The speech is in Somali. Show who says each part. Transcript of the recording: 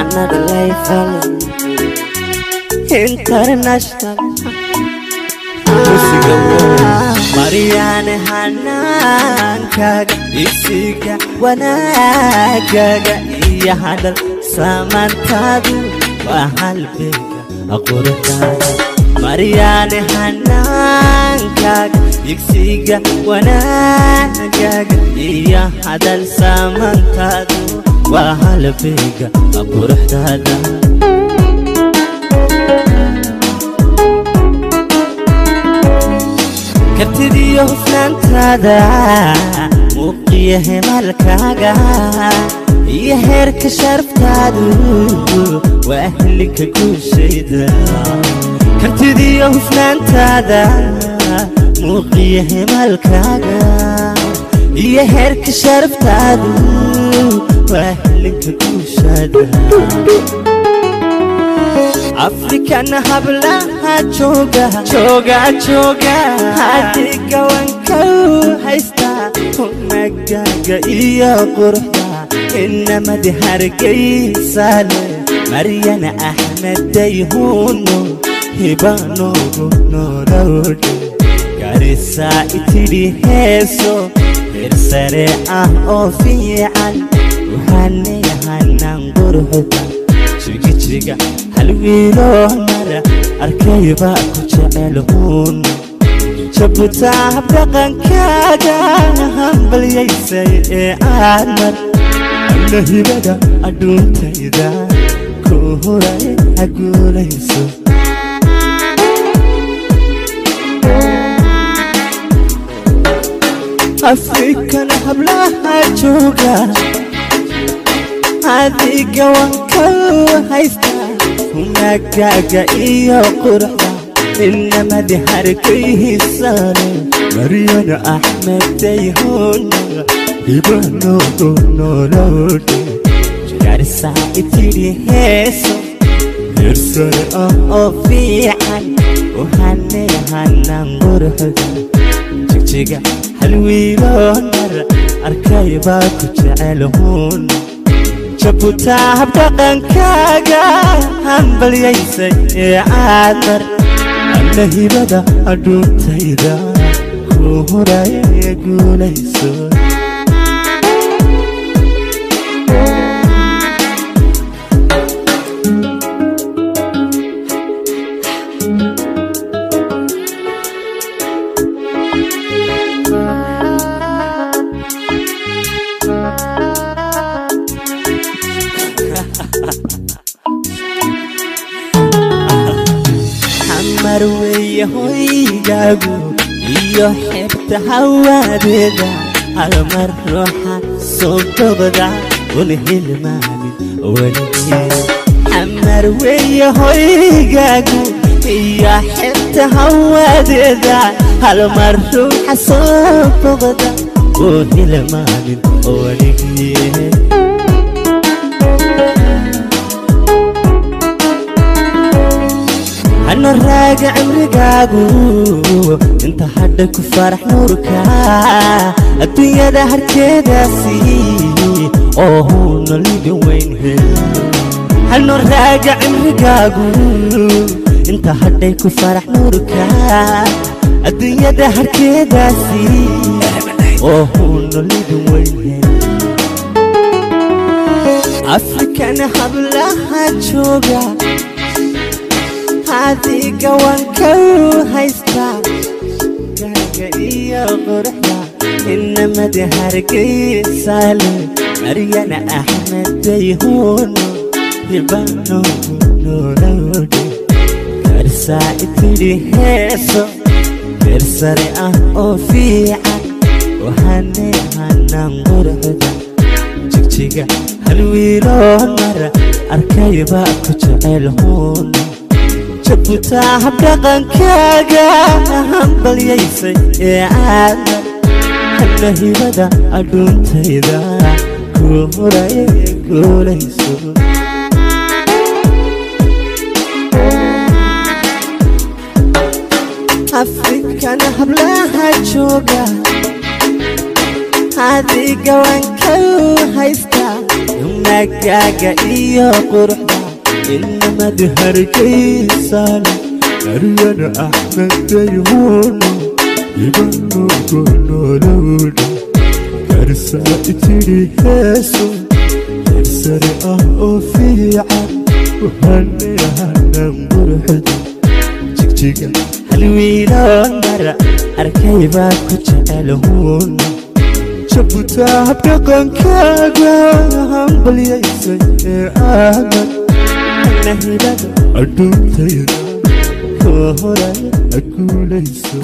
Speaker 1: another level international Marianne Hanankaga isiga wanagaga iya hadal samantadu wa halbiga aqurtada Marianne Hanankaga isiga wanagaga iya hadal samantadu wa halbiga aqurtada كبتدي وفلانتادا وقيه مالكاغا يهرك شرفتادو واهلك كل شيدا كبتدي وفلانتادا وقيه مالكاغا يهرك شرفتادو واهلك كل شيدا أفريكان هبلها جوجا هاديكا وانكو هايستا ونقاقا إيا قرحا إنما دي هارقي سالة مريانا أحمد ديهونو هبانو نورودي كاريسا إتدي هيسو إرساري أوفيعان وهاني هانان قرحا شريكا halwiilo mara arkayba ku jecelhuun jabta habdaqankaaga hambalyaysay ee aad mar alla hibada adduuntayda ku huray aguulayso afrikan hablaha jooga adiga wanka haysta ونقاقا إيا قرحا إنما دي حركيه سالة مريانا أحمد ديهونا يبانو نورودي جارسا إتيري هيسو يرسل أوفيعان وهاني هانان قرحا جيجا حلويلو نار أركايبا كجعلهون جبوتا habdaqankaaga hambalyaysay ee aadar alla hibada adduuntayda ku huray guulayso marweye hoygaagu iyo xebta hawadeeda halmar ruuxa soo bogda un hilmaamin weligii marweye hoygaagu iyo xebta hawadeeda halmar ruuxa soo bogda un hilmaamin weligii أنا راجع عمرقاقو انت حدك فرح نوركا الدنيا ده هركداسي اوهو نلقى وين أنا راجع عمرقاقو انت حدك فرح نوركا الدنيا ده هركداسي اوهو نلقى وين أفريكان هبلها جوجا هاديكا وانكو هايستا قاقا إيا قرحا إنما دي هارقي سالة مريانا أحمد ديهونو يبانو نورودي كارسا إتدي هيسو كرساري أوفيعان وهاني هانان قرحا جيجا halwiilo mara arkayba ku jecelhuun jabta habdaqankaaga hambalyaysay ee aad alla hibada adduuntayda ku huray guulayso Afrikan hablaha jooga هذه قوانكو هايستا wanaaggaaga iyo quruxda inama dihargaysaale aryana axmedayhuno ibano gonolowdha karsaa itiri heeso hersare ah oo fiican وهنيهنا مرحد جيجيجا حلويلان مرة أركيبا كجعلهون شبوتا بقن كاغا همبل يسي آمن نهيبا أدوم تيدا كوهراي أكو ليسو